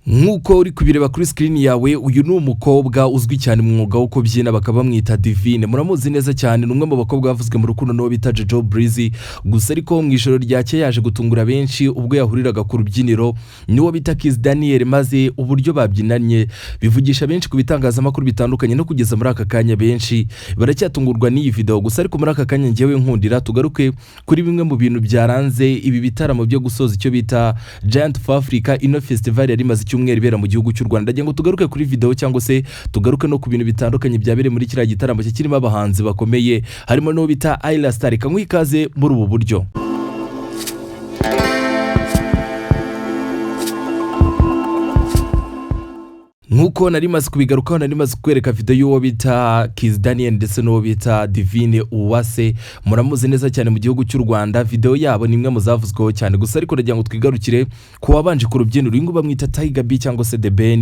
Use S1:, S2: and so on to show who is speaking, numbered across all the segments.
S1: Nkuko uri kubireba kuri screen yawe uyu ni umukobwa uzwi cyane mu mwuga wo kubyina bakaba bamwita Divine. Muramuzi neza cyane numwe mu bakobwa bavuzwe mu rukundo no bita Jojo Breezy. Gusa ariko mu ijoro ryake yaje gutungura benshi ubwo yahuriraga ku rubyiniro niwo bita Kiss Daniel, maze uburyo babyinanye bivugisha benshi ku bitangazamakuru bitandukanye no kugeza muri aka kanya benshi baracyatungurwa n'iyi video. Gusa ariko muri aka kanya ngewe nkundira tugaruke kuri bimwe mu bintu byaranze ibi bitaramo byo gusoza icyo bita Giant of Africa ino festival yari maze cyumweru ibera mu gihugu cy'u Rwanda. Ndagira ngo tugaruke kuri video cyangwa se tugaruke no ku bintu bitandukanye byabereye muri kiriya gitaramo kirimo abahanzi bakomeye harimo no bita Ayla Star. Kamwikaze muri ubu buryo. Nkuko nari maze kubigarukaho, nari maze kwereka video y'uwo bita Kiss Daniel ndetse n'uwo bita Divine Uwase. Muramuzi neza cyane mu gihugu cy'u Rwanda. Video yabo ni imwe mu zavuzweho cyane. Gusa ariko ndagira ngo twigarukire ku wabanje ku rubyiniro ingo bamwita Tiger B cyangwa se The Ben.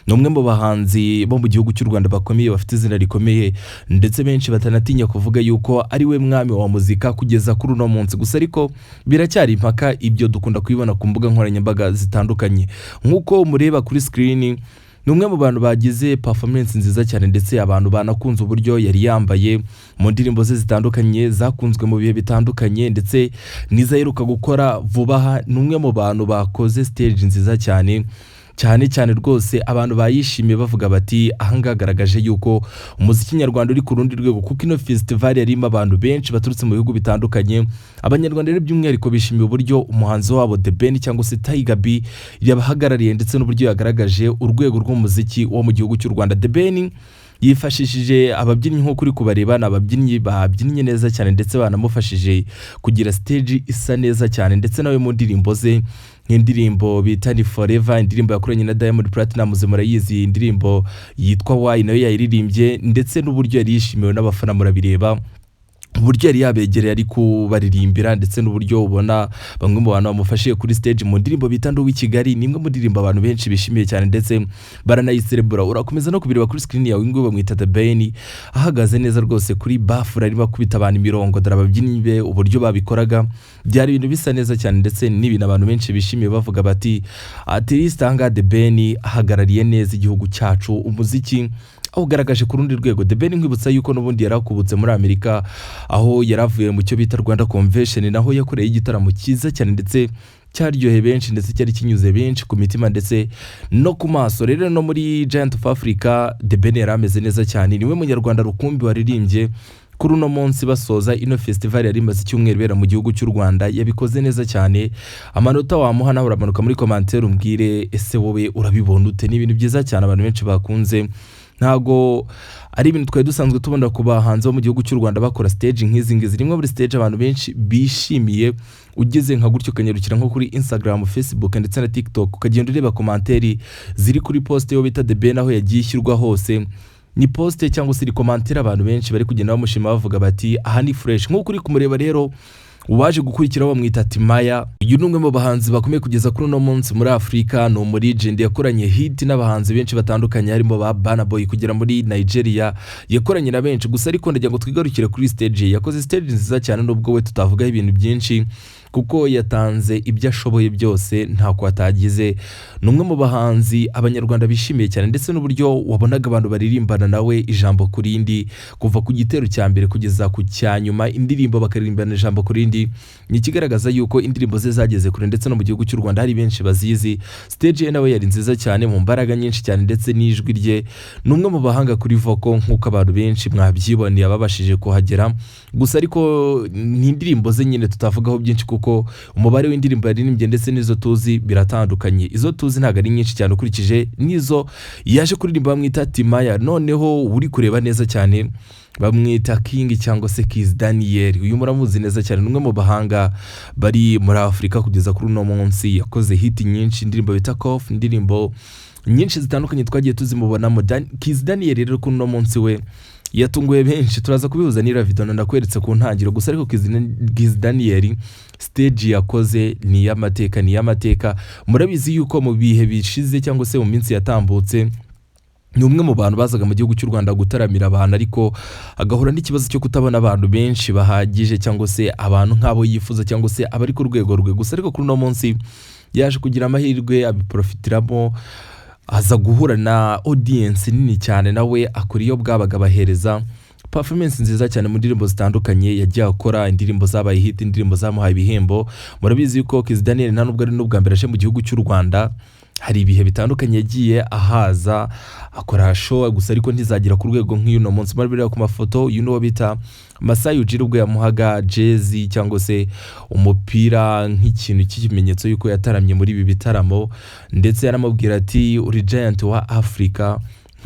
S1: Ni umwe mu bahanzi bo mu gihugu cy'u Rwanda bakomeye bafite izina rikomeye ndetse benshi batanatinya kuvuga yuko ari we mwami wa muzika kugeza kuri uno munsi. Gusa ariko biracyari impaka ibyo dukunda kwibona ku mbuga nkoranyambaga zitandukanye. Nkuko mureba kuri screen numwe mu bantu bagize performance nziza cyane ndetse abantu banakunze uburyo yari yambaye mu ndirimbo ze zitandukanye zakunzwe mu bihe bitandukanye ndetse nizaheruka gukora vuba. Numwe mu bantu bakoze stage nziza cyane rwose abantu bayishimiye bavuga bati ahangagaragaje yuko umuziki nyarwanda uri ku rundi rwego, kuko ino festival yarimo abantu benshi baturutse mu bihugu bitandukanye. Abanyarwanda rero by'umwihariko bishimiye uburyo umuhanzi wabo The Ben cyangwa se Tiger B yabahagarariye ndetse n'uburyo yagaragaje urwego rw'umuziki wo mu gihugu cy'u Rwanda. The Ben yifashishije ababyinnyi nko kuri kubareba n'ababyinnyi babyinnye neza cyane ndetse banamufashije kugira stage isa neza cyane ndetse nawe mu ndirimbo ze nk'indirimbo bita ni Forever, indirimbo yakoranye na Diamond Platnumz murayizi, indirimbo yitwa Why nayo yayiririmbye ndetse n'uburyo yari yishimiwe n'abafana murabireba uburyo yari yabegereye ari kubaririmbira ndetse n'uburyo ubona bamwe mu bantu bamufashije kuri stage mu ndirimbo bita Ndo w'i Kigali. Nimwe mu ndirimbo abantu benshi bishimiye cyane ndetse baranayiserebura. Urakomeza no kubireba kuri screen yawe ngo bamwita The Ben ahagaze neza rwose kuri bafura arimo kubita abantu imirongo dara ababyinnyi be uburyo babikoraga byari ibintu bisa neza cyane ndetse n'ibintu abantu benshi bishimiye bavuga bati at least anga The Ben ahagarariye neza igihugu cyacu umuziki aho ugaragaje ku rundi rwego. The Ben nkwibutsa yuko n'ubundi yarakubutse muri Amerika aho yaravuye mu cyo bita Rwanda Convention, naho yakoreye igitaramo cyiza cyane ndetse cyaryoheye benshi ndetse cyari kinyuze benshi ku mitima ndetse no ku maso. Rero no muri Giant of Africa The Ben yarameze neza cyane. Niwe munyarwanda rukumbi waririmbye kuri uno munsi basoza ino festival yari maze cyumweru bera mu gihugu cy'u Rwanda. Yabikoze neza cyane. Amanota wamuha nawe uramanuka muri commentaire umbwire ese wowe urabibona ute. Ni ibintu byiza cyane abantu benshi bakunze. Ntago ari ibintu twari dusanzwe tubona ku bahanzi bo mu gihugu cy'u Rwanda bakora stage nk'izi ngizi. Rimwe muri stage abantu benshi bishimiye ugeze nka gutyo kanyarukira nko kuri Instagram, Facebook ndetse na TikTok ukagenda ureba commentaire ziri kuri post yo bita The Ben aho yagiye ishyirwa hose. Ni post cyangwa se commentaire abantu benshi bari kugenda bamushima bavuga bati aha ni fresh. Nko kuri kumureba rero uwaje gukurikira bamwita Timaya. Uyu numwe mu bahanzi bakomeye kugeza kuri no munsi muri Afrika, no muri legend yakoranye hit n'abahanzi benshi batandukanye harimo ba Burna Boy kugera muri Nigeria yakoranye na benshi. Gusa ariko ndagira ngo twigarukire kuri stage. Yakoze stage nziza cyane nubwo we tutavugaho ibintu byinshi kuko yatanze ibyo ashoboye byose ntako atagize. Numwe mu bahanzi abanyarwanda bishimiye cyane ndetse n'uburyo wabonaga abantu baririmbana nawe ijambo kurindi kuva ku gitero cya mbere kugeza ku cyanyuma indirimbo bakaririmbana ijambo kurindi. Ni kigaragaza yuko indirimbo ze zageze kure ndetse no mu gihugu cy'u Rwanda hari benshi bazizi. Stage nawe yari nziza cyane mu mbaraga nyinshi cyane ndetse n'ijwi rye. Numwe mu bahanga kuri vocal nkuko abantu benshi mwabyiboneye ababashije kuhagera. Gusa ariko ni indirimbo ze nyine tutavugaho byinshi kuko umubare w'indirimbo yaririmbye ndetse n'izo tuzi biratandukanye. Izo tuzi ntago ari nyinshi cyane ukurikije nizo yaje kuririmba bamwita Timaya. Noneho uri kureba neza cyane bamwita King cyangwa se Kiss Daniel. Uyu muramuzi neza cyane numwe mu bahanga bari muri Afrika kugeza kuri uno munsi. Yakoze hit nyinshi, indirimbo bita Kof, indirimbo nyinshi zitandukanye twagiye tuzimubonamo. Kiss Daniel rero kuri uno munsi we yatunguye benshi. Turaza kubihuza n'ira video ndakweretse ku ntangiro. Gusa ariko Kiss Daniel stage yakoze ni y'amateka. Murabizi yuko mu bihe bishize cyangwa se mu minsi yatambutse ni umwe mu bantu bazaga mu gihugu cy'u Rwanda gutaramira abantu ariko agahura n'ikibazo cyo kutabona abantu benshi bahagije cyangwa se abantu nk'abo yifuza cyangwa se abari ku rwego rwe. Gusa ariko kuri no munsi yaje kugira amahirwe abiprofitiramo aza guhura na audience nini cyane nawe akora iyo bwabaga bahereza performance nziza cyane mu ndirimbo zitandukanye yagiye akora indirimbo zabaye hit indirimbo zamuhaye ibihembo. Murabizi yuko Kiss Daniel nta nubwo ari n'ubwa mbere aje mu gihugu cy'u Rwanda, hari ibihe bitandukanye yagiye ahaza akora show gusa ariko ntizagira ku rwego nk'uno munsi. Murabira ku mafoto bita Masai Ujiri ubwo yamuhaga jezi cyangwa se umupira nk'ikintu cy'ikimenyetso yuko yataramye muri ibi bitaramo, ndetse yaramubwira ati uri giant wa Africa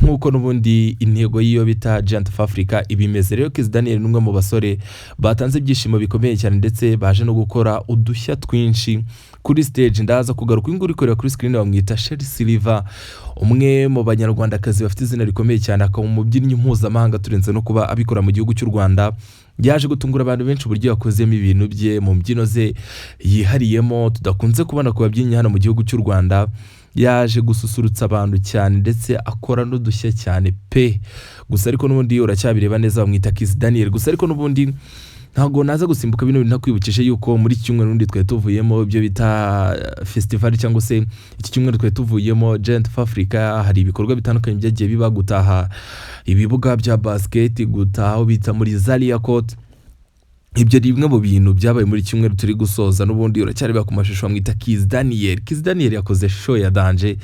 S1: nkuko nubundi intego y'iyo bita Giant of Africa ibimeze. Rero Kiss Daniel numwe mu basore batanze ibyishimo bikomeye cyane ndetse baje no gukora udushya twinshi kuri stage. Ndaza kugaruka inguri korera kuri screen bamwita Sherry Silver, umwe mu banyarwandakazi bafite izina rikomeye cyane, akaba umubyinnyi mpuzamahanga turenze no kuba abikora mu gihugu cy'u Rwanda. Yaje gutungura abantu benshi uburyo yakozemo ibintu bye mu mbyino ze yihariyemo tudakunze kubona ku babyinnyi hano mu gihugu cy'u Rwanda. Yaje gususurutsa abantu cyane ndetse akora n'udushya cyane pe. Gusa ariko nubundi uracyabireba neza bamwita Kiss Daniel. Gusa ariko nubundi ntago naza gusimbuka bino ntakwibukije yuko muri cyumweru nundi twe tuvuyemo ibyo bita festival cyangwa se iki cyumweru twe tuvuyemo Giant of Africa, hari ibikorwa bitandukanye byagiye biba gutaha ibibuga bya basket, gutaha bita muri Zaria Court. Ibyo ni bimwe mu bintu byabaye muri cyumweru turi gusoza. Nubundi uracyareba ku mashusho bamwita Kiss Daniel. Kiss Daniel yakoze show ya danje,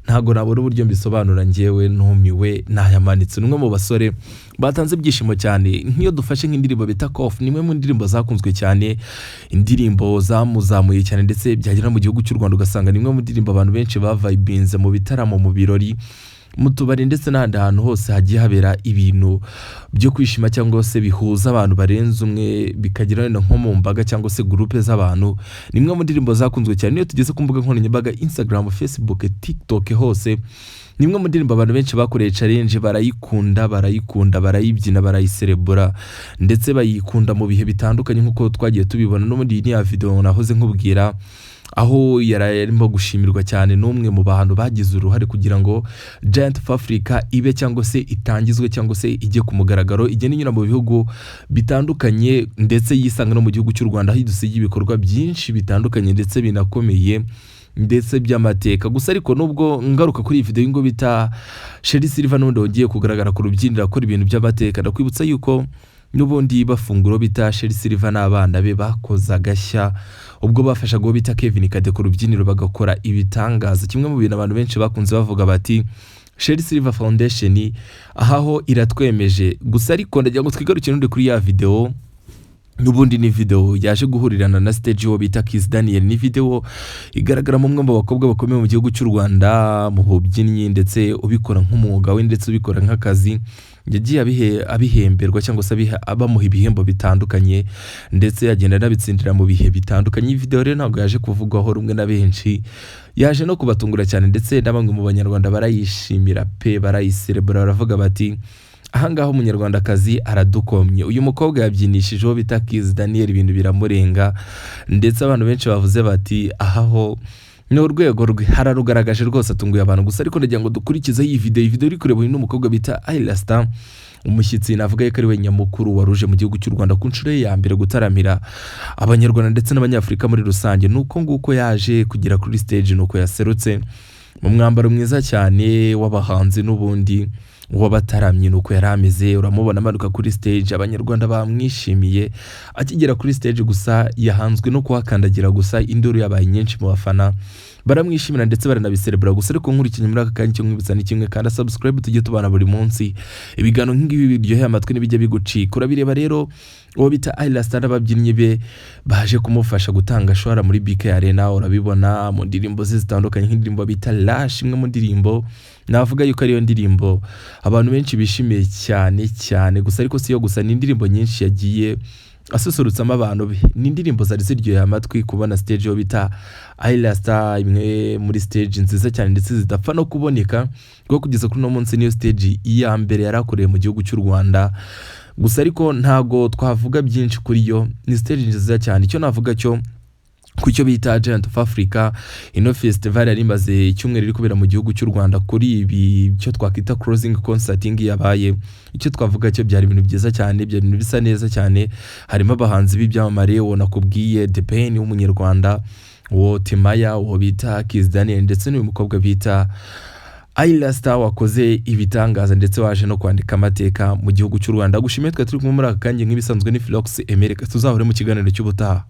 S1: ntago nabona uburyo mbisobanura njyewe ntumiwe nayamanitse. Numwe mu basore batanze ibyishimo cyane. Nk'iyo dufashe nk'indirimbo bita Kof, nimwe mu ndirimbo zakunzwe cyane, indirimbo zamuzamuye cyane ndetse byagera mu gihugu cy'u Rwanda ugasanga nimwe mu ndirimbo abantu benshi bavibinze mu bitaramo, mu birori, mu tubari ndetse n'ahandi hantu hose hagiye habera ibintu byo kwishima cyangwa se bihuza abantu barenze umwe, bikagira nko mu mbaga cyangwa se groupe z'abantu. Nimwe mu ndirimbo zakunzwe cyane. Niyo tugeze ku mbuga nkoranyambaga Instagram, Facebook, TikTok hose, nimwe mu ndirimbo abantu benshi bakoreye challenge, barayikunda barayibyina barayiserebura ndetse bayikunda mu bihe bitandukanye nkuko twagiye tubibona. No muri iyi video nahoze nkubwira aho yararimo gushimirwa cyane n'umwe mu bantu bagize uruhare kugira ngo Giant of Africa ibe cyangwa se itangizwe cyangwa se ijye ku mugaragaro, ijye n'inyura mu bihugu bitandukanye ndetse yisanga no mu gihugu cy'u Rwanda, aho idusigiye ibikorwa byinshi bitandukanye ndetse binakomeye ndetse by'amateka. Gusa ariko nubwo ngaruka kuri iyi video y'ingo bita Sherry Silver n'undi wongeye kugaragara ku rubyiniro akora ibintu by'amateka, ndakwibutsa yuko nubundi bafunguro bita Sherry Silver n'abana be bakoza gashya ubwo bafashaga uwo bita Kevin Kade ku rubyiniro bagakora ibitangaza. Kimwe mu bintu abantu benshi bakunze bavuga bati Sherry Silver Foundation aho iratwemeje. Gusa ariko ndagira ngo twigarukire n'undi kuri ya video. Nubundi ni video yaje guhurirana na stage wo bita Kiss Daniel. Ni video igaragara mu mwe mu bakobwa bakomeye mu gihugu cy'u Rwanda mu bubyinnyi ndetse ubikora nk'umwuga we ndetse ubikora nk'akazi. Yagiye abihemberwa cyangwa se abamuha ibihembo bitandukanye ndetse yagenda nabitsindira mu bihe bitandukanye. Iyi video rero ntabwo yaje kuvugwaho rumwe na benshi, yaje no kubatungura cyane ndetse n'abamwe mu banyarwanda barayishimira pe, barayiserebura baravuga bati ahangaho umunyarwandakazi aradukomye. Uyu mukobwa yabyinishije uwo bita Kiss Daniel, ibintu biramurenga ndetse abantu benshi bavuze bati ahaho ni urwego rwe, hararugaragaje rwose atunguye abantu. Gusa ariko ndagira ngo dukurikize iyi video iri kureba uyu n'umukobwa bita Ayla Star, umushyitsi navuga ko ari we nyamukuru waruje mu gihugu cy'u Rwanda ku nshuro ya mbere gutaramira abanyarwanda ndetse n'abanyafrika muri rusange. Nuko nguko yaje kugera kuri stage, nuko yaserutse mu mwambaro mwiza cyane w'abahanzi n'ubundi wabataramye, nuko yarameze. Uramubona amanuka kuri stage, abanyarwanda bamwishimiye akigera kuri stage. Gusa yahanzwe no kuhakandagira, gusa induru yabaye nyinshi mu bafana baramwishimira ndetse baranabiserebura. Gusa ariko nkurikiye muri aka kanya cyo mwibutsa ni kimwe, kandi subscribe tujye tubana buri munsi ibigano nk'ibi biryoheye amatwi n'ibijya bigucika. Urabireba rero uwo bita Ayla Star n'ababyinnyi be baje kumufasha gutanga shora muri BK Arena. Urabibona mu ndirimbo zitandukanye nk'indirimbo bita Lash, imwe mu ndirimbo navuga yuko ariyo ndirimbo abantu benshi bishimiye cyane. Gusa ariko siyo gusa, ni indirimbo nyinshi yagiye asusurutsamo abantu be. Ni indirimbo zari ziryoheye amatwi kubona stage yo bita Ayla Star, imwe muri stage nziza cyane ndetse zidapfa no kuboneka, kuko kugeza kuri no munsi niyo stage iya mbere yarakoreye mu gihugu cy'u Rwanda. Gusa ariko ntago twavuga byinshi kuri yo, ni stage nziza cyane. Icyo navuga cyo kucyo bita Giant of Africa, ino festival yari imaze icyumweru iri kubera mu gihugu cy'u Rwanda. Kuri ibi cyo twakita closing concerting yabaye, icyo twavuga cyo byari ibintu byiza cyane, byari ibintu bisa neza cyane. Harimo abahanzi b'ibyamamare, wona kubwiye The Pain w'umunyarwanda, uwo Timaya, uwo bita Kiss Daniel ndetse n'uyu mukobwa bita Ayla Star wakoze ibitangaza ndetse waje no kwandika amateka mu gihugu cy'u Rwanda. Gushimiye twe turi kumwe muri aka kanya nk'ibisanzwe ni Philox Emereka, tuzahure mu kiganiro cy'ubutaha.